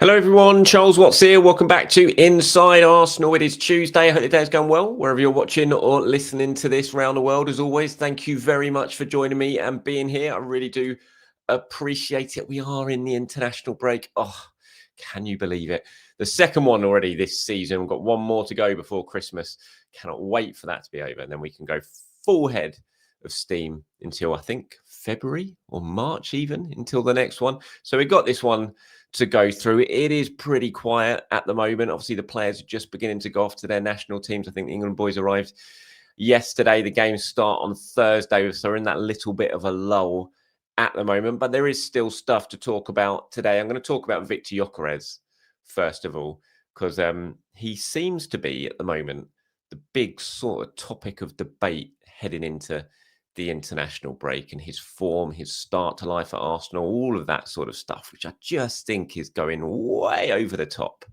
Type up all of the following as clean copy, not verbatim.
Hello, everyone. Charles Watts here. Welcome back to Inside Arsenal. It is Tuesday. I hope the day's going well, wherever you're watching or listening to this around the world. As always, thank you very much for joining me and being here. I really do appreciate it. We are in the international break. Oh, can you believe it? The second one already this season. We've got one more to go before Christmas. Cannot wait for that to be over. And then we can go full head of steam until I think February or March, even until the next one. So we got this one to go through. It is pretty quiet at the moment. Obviously, the players are just beginning to go off to their national teams. I think the England boys arrived yesterday. The games start on Thursday, so we're in that little bit of a lull at the moment. But there is still stuff to talk about today. I'm going to talk about Victor Gyokeres first of all, because he seems to be at the moment the big sort of topic of debate heading into the international break, and his form, his start to life at Arsenal, all of that sort of stuff, which I just think is going way over the top.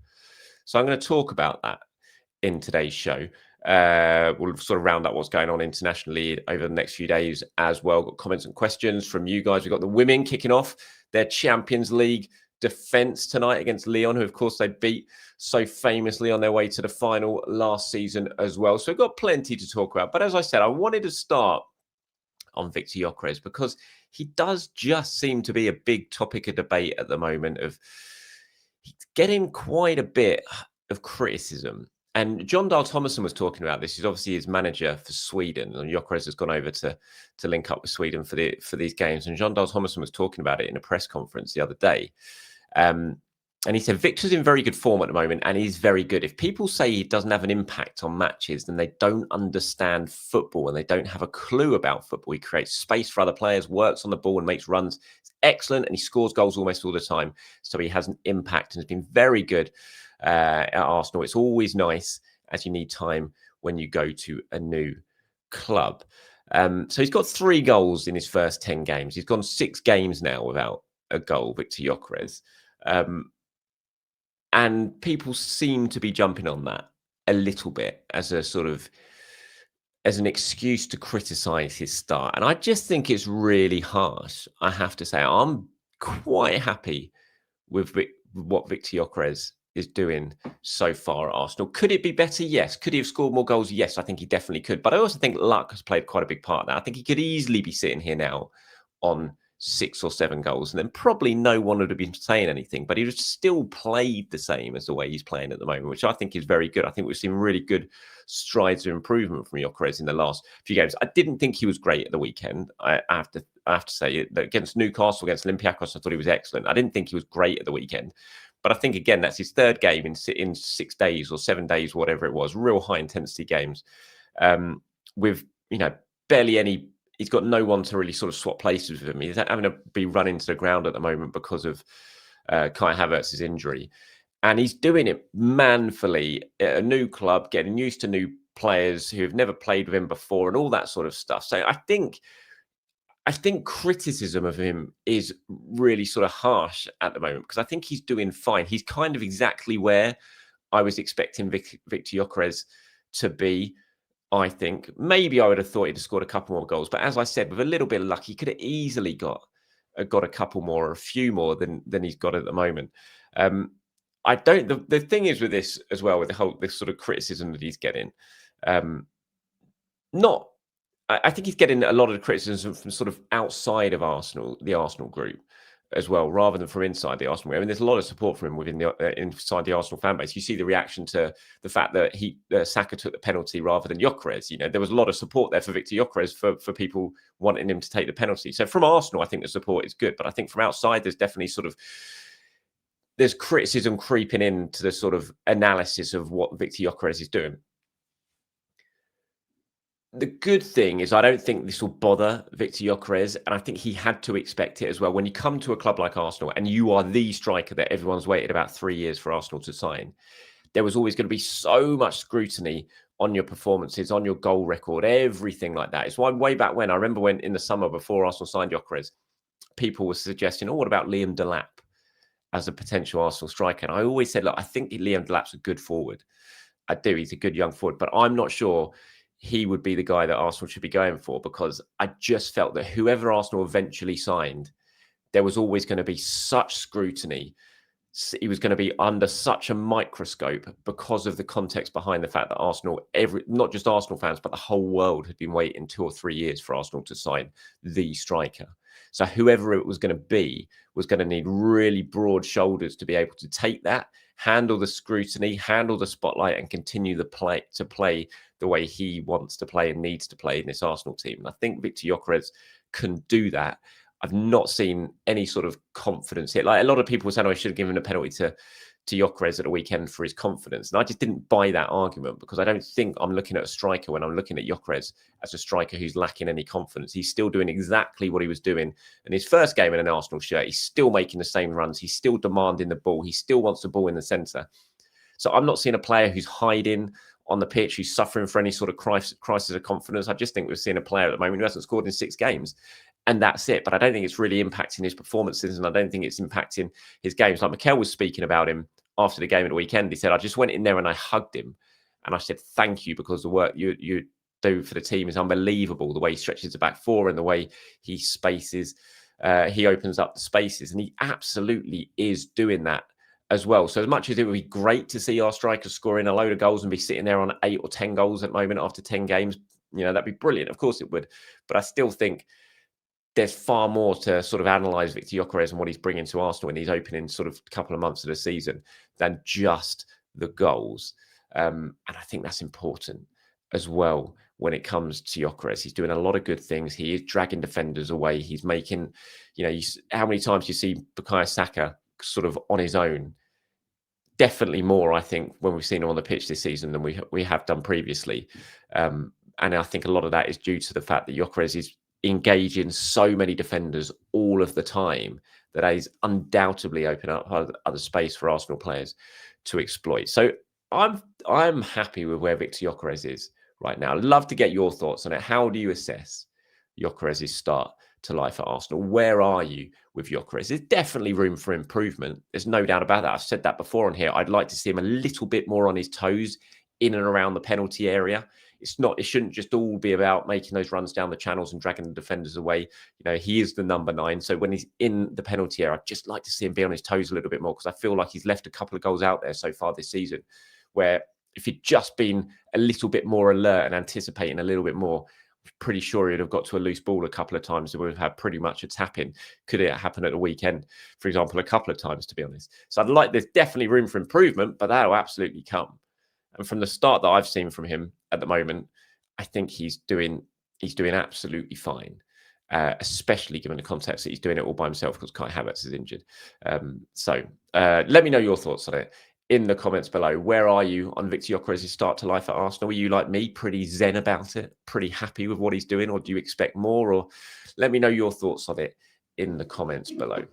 So I'm going to talk about that in today's show. We'll sort of round up what's going on internationally over the next few days as well. Got comments and questions from you guys. We've got the women kicking off their Champions League defence tonight against Lyon, who of course they beat so famously on their way to the final last season as well. So we've got plenty to talk about. But as I said, I wanted to start on Victor Gyokeres because he does just seem to be a big topic of debate at the moment. He's getting quite a bit of criticism. And John Dahl Tomasson was talking about this. He's obviously his manager for Sweden, and Gyokeres has gone over to link up with Sweden for these games. And John Dahl Tomasson was talking about it in a press conference the other day. And he said, Victor's in very good form at the moment, and he's very good. If people say he doesn't have an impact on matches, then they don't understand football and they don't have a clue about football. He creates space for other players, works on the ball and makes runs. It's excellent, and he scores goals almost all the time. So he has an impact and has been very good at Arsenal. It's always nice as you need time when you go to a new club. So he's got 3 goals in his first 10 games. He's gone 6 games now without a goal, Victor Gyokeres. And people seem to be jumping on that a little bit as an excuse to criticize his start. And I just think it's really harsh. I have to say, I'm quite happy with what Victor Gyokeres is doing so far at Arsenal. Could it be better? Yes. Could he have scored more goals? Yes, I think he definitely could. But I also think luck has played quite a big part of that. I think he could easily be sitting here now on 6 or 7 goals, and then probably no one would have been saying anything, but he would still played the same as the way he's playing at the moment, which I think is very good. I think we've seen really good strides of improvement from Gyokeres in the last few games. I didn't think he was great at the weekend. I have to say that against Newcastle, against Olympiacos, I thought he was excellent. I didn't think he was great at the weekend, but I think again that's his 3rd game in 6 days or 7 days, whatever it was. Real high intensity games with barely any. He's got no one to really sort of swap places with him. He's having to be run into the ground at the moment because of Kai Havertz's injury. And he's doing it manfully at a new club, getting used to new players who have never played with him before and all that sort of stuff. So I think criticism of him is really sort of harsh at the moment because I think he's doing fine. He's kind of exactly where I was expecting Victor Gyokeres to be. I think maybe I would have thought he'd have scored a couple more goals, but as I said, with a little bit of luck, he could have easily got a couple more or a few more than he's got at the moment. I don't. The thing is with this as well, with this sort of criticism that he's getting, I think he's getting a lot of the criticism from sort of outside of Arsenal, the Arsenal group, as well, rather than from inside the Arsenal. I mean, there's a lot of support for him within inside the Arsenal fan base. You see the reaction to the fact that Saka took the penalty rather than Gyokeres. There was a lot of support there for Victor Gyokeres for people wanting him to take the penalty. So from Arsenal, I think the support is good, but I think from outside, there's definitely there's criticism creeping into the sort of analysis of what Victor Gyokeres is doing. The good thing is I don't think this will bother Victor Gyokeres, and I think he had to expect it as well. When you come to a club like Arsenal and you are the striker that everyone's waited about 3 years for Arsenal to sign, there was always going to be so much scrutiny on your performances, on your goal record, everything like that. It's why way back when, I remember when in the summer before Arsenal signed Gyokeres, people were suggesting, what about Liam Delap as a potential Arsenal striker? And I always said, look, I think Liam Delap's a good forward. I do. He's a good young forward, but I'm not sure he would be the guy that Arsenal should be going for, because I just felt that whoever Arsenal eventually signed, there was always going to be such scrutiny he was going to be under such a microscope because of the context behind the fact that Arsenal, not just Arsenal fans, but the whole world had been waiting 2 or 3 years for Arsenal to sign the striker. So whoever it was going to be was going to need really broad shoulders to be able to take that, handle the scrutiny, handle the spotlight, and continue to play the way he wants to play and needs to play in this Arsenal team. And I think Victor Gyokeres can do that. I've not seen any sort of confidence here. Like a lot of people were saying, I should have given a penalty to Gyokeres at the weekend for his confidence. And I just didn't buy that argument because I don't think I'm looking at a striker when I'm looking at Gyokeres as a striker who's lacking any confidence. He's still doing exactly what he was doing in his first game in an Arsenal shirt. He's still making the same runs. He's still demanding the ball. He still wants the ball in the centre. So I'm not seeing a player who's hiding on the pitch, who's suffering for any sort of crisis of confidence. I just think we're seeing a player at the moment who hasn't scored in 6 games. And that's it. But I don't think it's really impacting his performances, and I don't think it's impacting his games. Like Mikel was speaking about him after the game at the weekend. He said, I just went in there and I hugged him. And I said, thank you, because the work you do for the team is unbelievable. The way he stretches the back four and the way he spaces, he opens up the spaces. And he absolutely is doing that as well. So as much as it would be great to see our strikers scoring a load of goals and be sitting there on 8 or 10 goals at the moment after 10 games, that'd be brilliant. Of course it would. But I still think there's far more to sort of analyse Victor Gyokeres and what he's bringing to Arsenal in these opening sort of couple of months of the season than just the goals. And I think that's important as well when it comes to Gyokeres. He's doing a lot of good things. He is dragging defenders away. He's making, how many times you see Bukayo Saka sort of on his own? Definitely more, I think, when we've seen him on the pitch this season than we have done previously. And I think a lot of that is due to the fact that Gyokeres is engaging so many defenders all of the time that is undoubtedly opening up other space for Arsenal players to exploit. So I'm happy with where Victor Gyokeres is right now. I'd love to get your thoughts on it. How do you assess Gyokeres' start to life at Arsenal? Where are you with Gyokeres? There's definitely room for improvement. There's no doubt about that. I've said that before on here. I'd like to see him a little bit more on his toes in and around the penalty area. It shouldn't just all be about making those runs down the channels and dragging the defenders away. He is the number 9. So when he's in the penalty area, I'd just like to see him be on his toes a little bit more, because I feel like he's left a couple of goals out there so far this season where if he'd just been a little bit more alert and anticipating a little bit more, I'm pretty sure he'd have got to a loose ball a couple of times and would have had pretty much a tap-in. Could it happen at the weekend, for example, a couple of times, to be honest? So there's definitely room for improvement, but that'll absolutely come. And from the start that I've seen from him at the moment, I think he's doing absolutely fine, especially given the context that he's doing it all by himself because Kai Havertz is injured. So let me know your thoughts on it in the comments below. Where are you on Victor Gyokeres' start to life at Arsenal? Are you like me, pretty zen about it, pretty happy with what he's doing, or do you expect more? Or let me know your thoughts on it in the comments below.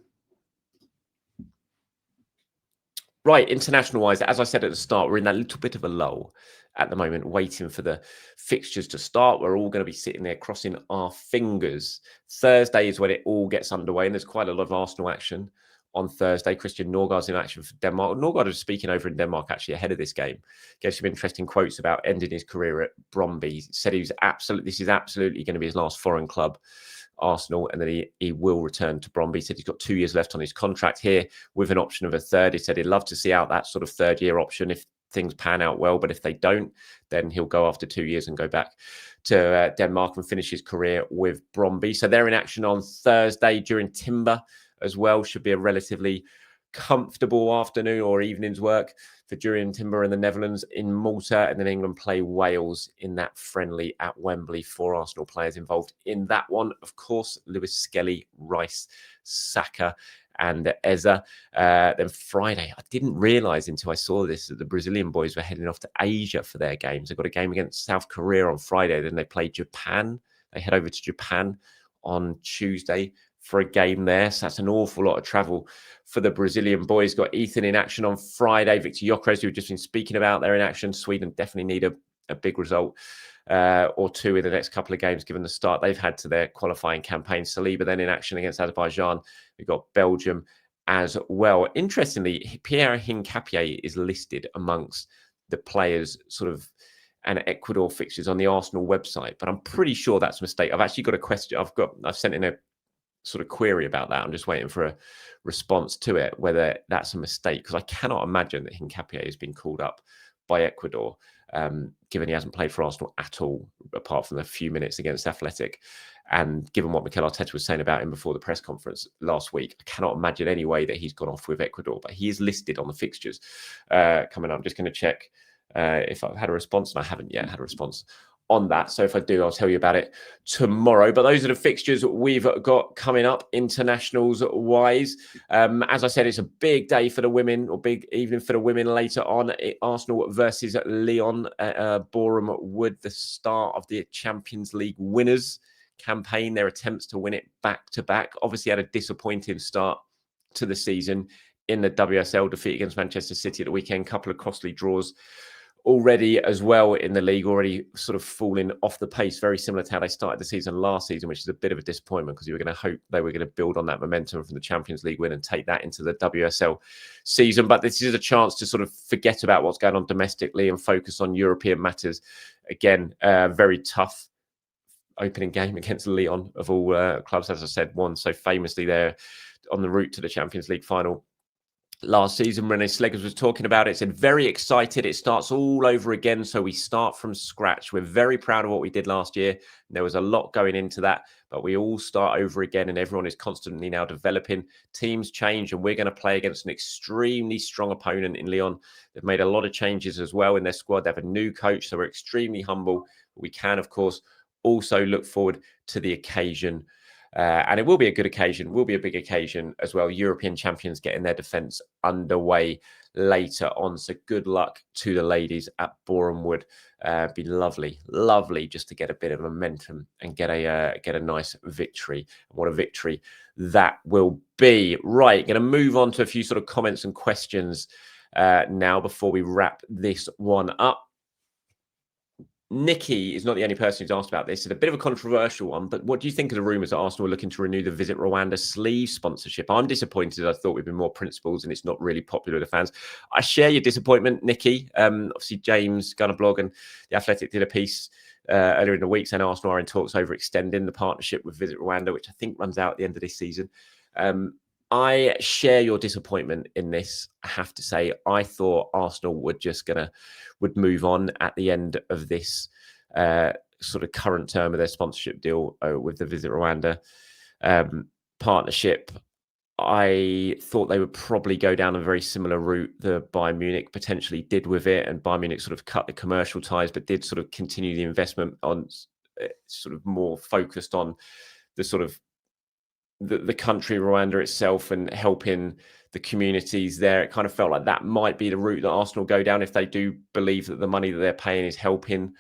Right, international-wise, as I said at the start, we're in that little bit of a lull at the moment, waiting for the fixtures to start. We're all going to be sitting there crossing our fingers. Thursday is when it all gets underway, and there's quite a lot of Arsenal action on Thursday. Christian Norgaard's in action for Denmark. Norgaard was speaking over in Denmark, actually, ahead of this game. Gave some interesting quotes about ending his career at Brøndby. He said this is absolutely going to be his last foreign club, Arsenal, and then he will return to Brøndby. He said he's got 2 years left on his contract here with an option of a third. He said he'd love to see out that sort of third-year option if things pan out well, but if they don't, then he'll go after 2 years and go back to Denmark and finish his career with Brøndby. So they're in action on Thursday during Timber as well. Should be a relatively comfortable afternoon or evening's work for Jurien Timber in the Netherlands. In Malta, and then England play Wales in that friendly at Wembley. 4 Arsenal players involved in that one, of course: Lewis Skelly, Rice, Saka and Eze. Then Friday, I didn't realise until I saw this that the Brazilian boys were heading off to Asia for their games. They've got a game against South Korea on Friday, then they play Japan. They head over to Japan on Tuesday for a game there. So that's an awful lot of travel for the Brazilian boys. Got Ethan in action on Friday. Victor Gyokeres, who we've just been speaking about, they're in action. Sweden definitely need a big result or 2 in the next couple of games, given the start they've had to their qualifying campaign. Saliba then in action against Azerbaijan. We've got Belgium as well. Interestingly, Pierre Hincapié is listed amongst the players sort of and Ecuador fixtures on the Arsenal website, but I'm pretty sure that's a mistake. I've actually got a question. I've sent in sort of query about that. I'm just waiting for a response to it, whether that's a mistake, because I cannot imagine that Hincapié has been called up by Ecuador, given he hasn't played for Arsenal at all, apart from a few minutes against Athletic. And given what Mikel Arteta was saying about him before the press conference last week, I cannot imagine any way that he's gone off with Ecuador, but he is listed on the fixtures coming up. I'm just going to check if I've had a response, and I haven't yet had a response on that. So if I do, I'll tell you about it tomorrow. But those are the fixtures we've got coming up, internationals wise. As I said, it's a big day for the women, or big evening for the women later on. Arsenal versus Lyon at Boreham Wood, the start of the Champions League winners campaign, their attempts to win it back to back. Obviously had a disappointing start to the season in the WSL, defeat against Manchester City at the weekend, couple of costly draws already as well in the league, already sort of falling off the pace, very similar to how they started the season last season, which is a bit of a disappointment because you were going to hope they were going to build on that momentum from the Champions League win and take that into the WSL season. But this is a chance to sort of forget about what's going on domestically and focus on European matters. Again, very tough opening game against Lyon of all clubs, as I said, won so famously there on the route to the Champions League final last season. René Sleggers was talking about it, said very excited. It starts all over again. So we start from scratch. We're very proud of what we did last year. There was a lot going into that, but we all start over again and everyone is constantly now developing. Teams change and we're going to play against an extremely strong opponent in Lyon. They've made a lot of changes as well in their squad. They have a new coach, so we're extremely humble. We can, of course, also look forward to the occasion. And it will be a good occasion, will be a big occasion as well. European champions getting their defence underway later on. So good luck to the ladies at Boreham Wood. Be lovely just to get a bit of momentum and get a nice victory. What a victory that will be. Right, going to move on to a few sort of comments and questions now before we wrap this one up. Nikki is not the only person who's asked about this. It's a bit of a controversial one, but what do you think of the rumours that Arsenal are looking to renew the Visit Rwanda sleeve sponsorship? I'm disappointed. I thought we'd been more principles and it's not really popular with the fans. I share your disappointment, Nikki. Obviously, James Gunner blog and The Athletic did a piece earlier in the week saying Arsenal are in talks over extending the partnership with Visit Rwanda, which I think runs out at the end of this season. I share your disappointment in this. I have to say, I thought Arsenal would move on at the end of this sort of current term of their sponsorship deal with the Visit Rwanda partnership. I thought they would probably go down a very similar route that Bayern Munich potentially did with it, and Bayern Munich sort of cut the commercial ties, but did sort of continue the investment on sort of more focused on the sort of the country, Rwanda itself, and helping the communities there. It kind of felt like that might be the route that Arsenal go down if they do believe that the money that they're paying is helping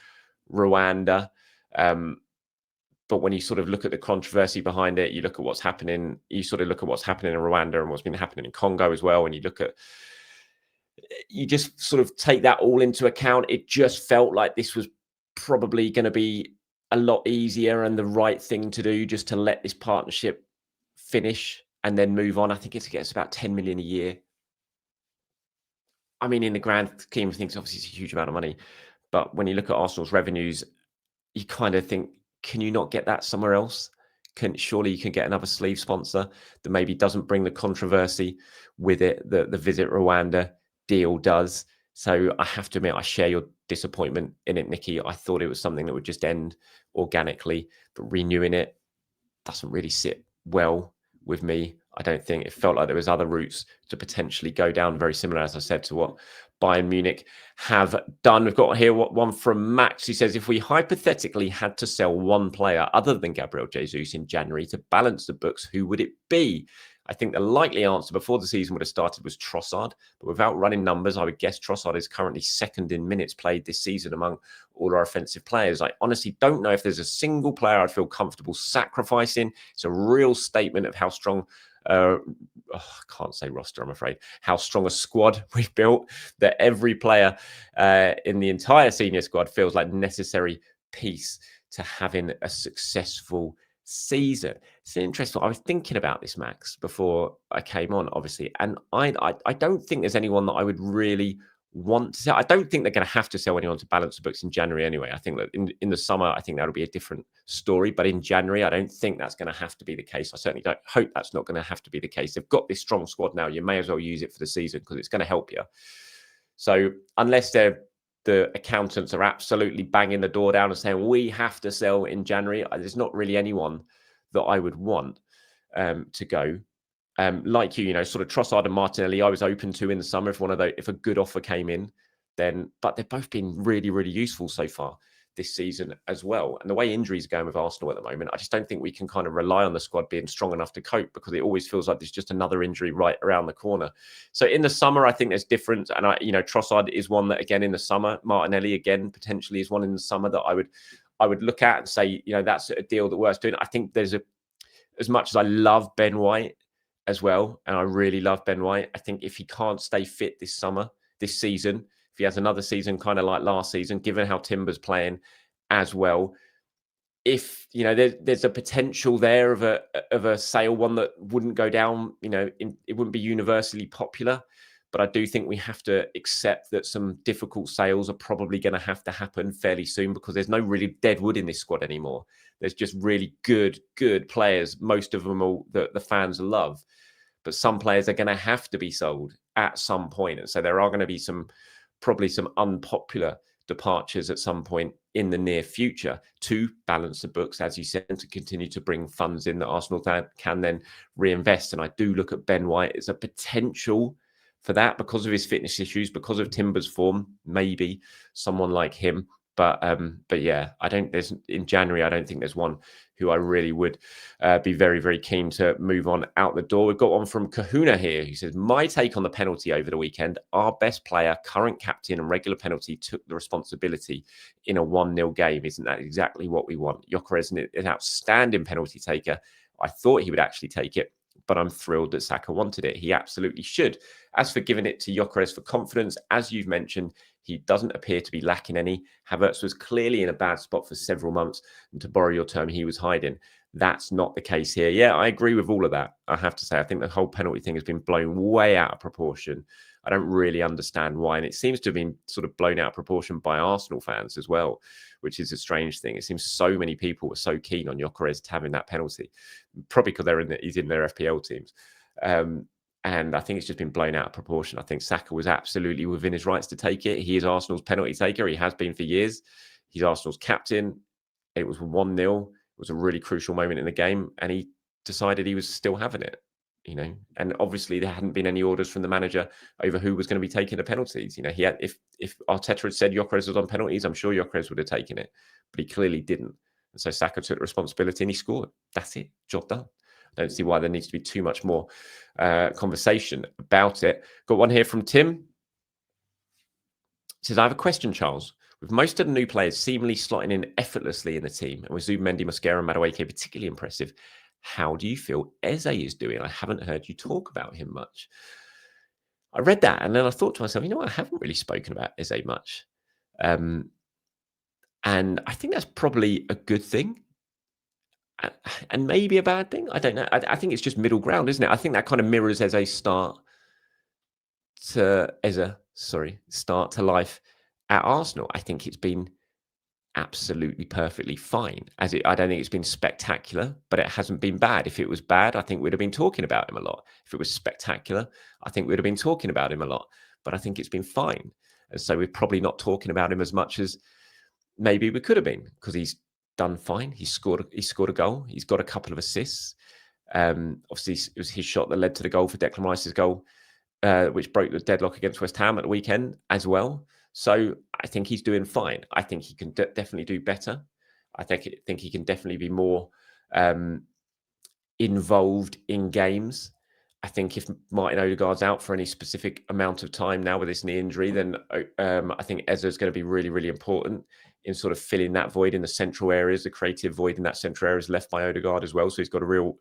Rwanda. But when you sort of look at the controversy behind it, you look at what's happening, you sort of look at what's happening in Rwanda and what's been happening in Congo as well. And you just sort of take that all into account. It just felt like this was probably going to be a lot easier and the right thing to do, just to let this partnership finish and then move on. I think it's about 10 million a year. I mean, in the grand scheme of things, obviously it's a huge amount of money, but when you look at Arsenal's revenues, you kind of think, can you not get that somewhere else? Surely you can get another sleeve sponsor that maybe doesn't bring the controversy with it that the Visit Rwanda deal does. So I have to admit, I share your disappointment in it, Nikki. I thought it was something that would just end organically, but renewing it doesn't really sit well with me. I don't think. It felt like there was other routes to potentially go down, very similar, as I said, to what Bayern Munich have done. We've got here one from Max. He says, if we hypothetically had to sell one player other than Gabriel Jesus in January to balance the books, who would it be? I think the likely answer before the season would have started was Trossard, but without running numbers, I would guess Trossard is currently second in minutes played this season among all our offensive players. I honestly don't know if there's a single player I'd feel comfortable sacrificing. It's a real statement of how strong, I can't say roster, I'm afraid, how strong a squad we've built, that every player in the entire senior squad feels like necessary piece to having a successful season. It's interesting. I was thinking about this, Max, before I came on, obviously, and I don't think there's anyone that I would really want to sell. I don't think they're going to have to sell anyone to balance the books in January anyway. I think that in the summer, I think that'll be a different story. But in January, I don't think that's going to have to be the case. I certainly don't hope that's not going to have to be the case. They've got this strong squad now. You may as well use it for the season because it's going to help you. So unless the accountants are absolutely banging the door down and saying we have to sell in January, there's not really anyone that I would want to go. Like sort of Trossard and Martinelli, I was open to in the summer if a good offer came in, but they've both been really, really useful so far this season as well. And the way injuries are going with Arsenal at the moment, I just don't think we can kind of rely on the squad being strong enough to cope because it always feels like there's just another injury right around the corner. So in the summer, I think there's different. And Trossard is one that again in the summer, Martinelli again potentially is one in the summer that I would look at and say, that's a deal that worth doing. I think there's as much as I love Ben White as well, and I really love Ben White, I think if he can't stay fit this season, if he has another season kind of like last season, given how Timber's playing as well, if there's a potential there of a sale, one that wouldn't go down, it wouldn't be universally popular, but I do think we have to accept that some difficult sales are probably going to have to happen fairly soon because there's no really dead wood in this squad anymore. There's just really good players, most of them all that the fans love. But some players are going to have to be sold at some point. And so there are going to be probably some unpopular departures at some point in the near future to balance the books, as you said, to continue to bring funds in that Arsenal can then reinvest. And I do look at Ben White as a potential for that because of his fitness issues, because of Timber's form, maybe someone like him. But yeah, in January, I don't think there's one who I really would be very, very keen to move on out the door. We've got one from Kahuna here who says, my take on the penalty over the weekend, our best player, current captain and regular penalty took the responsibility in a 1-0 game. Isn't that exactly what we want? Gyokeres is an outstanding penalty taker. I thought he would actually take it, but I'm thrilled that Saka wanted it. He absolutely should. As for giving it to Gyokeres for confidence, as you've mentioned, he doesn't appear to be lacking any. Havertz was clearly in a bad spot for several months, and to borrow your term, he was hiding. That's not the case here. Yeah, I agree with all of that. I have to say, I think the whole penalty thing has been blown way out of proportion. I don't really understand why, and it seems to have been sort of blown out of proportion by Arsenal fans as well, which is a strange thing. It seems so many people were so keen on Gyokeres having that penalty, probably because he's in their FPL teams. And I think it's just been blown out of proportion. I think Saka was absolutely within his rights to take it. He is Arsenal's penalty taker. He has been for years. He's Arsenal's captain. It was 1-0. It was a really crucial moment in the game. And he decided he was still having it, And obviously there hadn't been any orders from the manager over who was going to be taking the penalties. He had, if Arteta had said Gyokeres was on penalties, I'm sure Gyokeres would have taken it. But he clearly didn't. And so Saka took the responsibility and he scored. That's it. Job done. I don't see why there needs to be too much more conversation about it. Got one here from Tim. He says, I have a question, Charles. With most of the new players seemingly slotting in effortlessly in the team, and with Zubimendi, Mosquera, and Madueke particularly impressive, how do you feel Eze is doing? I haven't heard you talk about him much. I read that, and then I thought to myself, I haven't really spoken about Eze much. And I think that's probably a good thing. And maybe a bad thing. I don't know. I think it's just middle ground, isn't it? I think that kind of mirrors Eze's start to life at Arsenal. I think it's been absolutely perfectly fine. I don't think it's been spectacular, but it hasn't been bad. If it was bad, I think we'd have been talking about him a lot. If it was spectacular, I think we'd have been talking about him a lot. But I think it's been fine. And so we're probably not talking about him as much as maybe we could have been, because he's done fine. He scored a goal. He's got a couple of assists. Obviously, it was his shot that led to the goal for Declan Rice's goal, which broke the deadlock against West Ham at the weekend as well. So I think he's doing fine. I think he can definitely do better. I think he can definitely be more involved in games. I think if Martin Odegaard's out for any specific amount of time now with this knee injury, then I think Eze is going to be really, really important in sort of filling that void in the central areas. The creative void in that central area is left by Odegaard as well. So he's got a real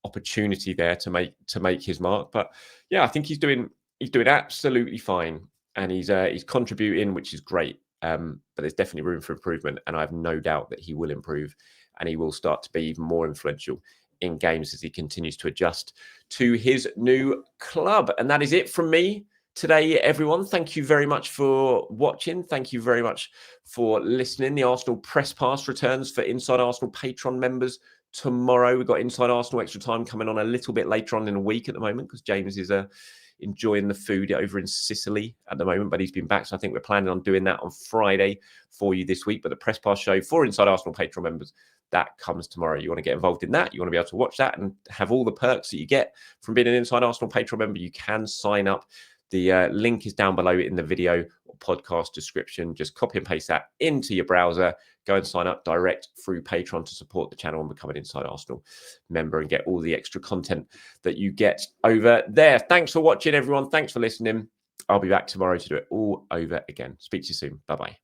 opportunity there to make his mark. But yeah, I think he's doing absolutely fine, and he's contributing, which is great. But there's definitely room for improvement, and I have no doubt that he will improve, and he will start to be even more influential in games as he continues to adjust to his new club. And that is it from me today, everyone. Thank you very much for watching. Thank you very much for listening. The Arsenal Press Pass returns for Inside Arsenal Patreon members tomorrow. We've got Inside Arsenal Extra Time coming on a little bit later on in the week at the moment because James is enjoying the food over in Sicily at the moment, but he's been back. So I think we're planning on doing that on Friday for you this week. But the Press Pass show for Inside Arsenal Patreon members, that comes tomorrow. You want to get involved in that, you want to be able to watch that and have all the perks that you get from being an Inside Arsenal Patreon member, you can sign up. The link is down below in the video or podcast description. Just copy and paste that into your browser. Go and sign up direct through Patreon to support the channel and become an Inside Arsenal member and get all the extra content that you get over there. Thanks for watching, everyone. Thanks for listening. I'll be back tomorrow to do it all over again. Speak to you soon. Bye-bye.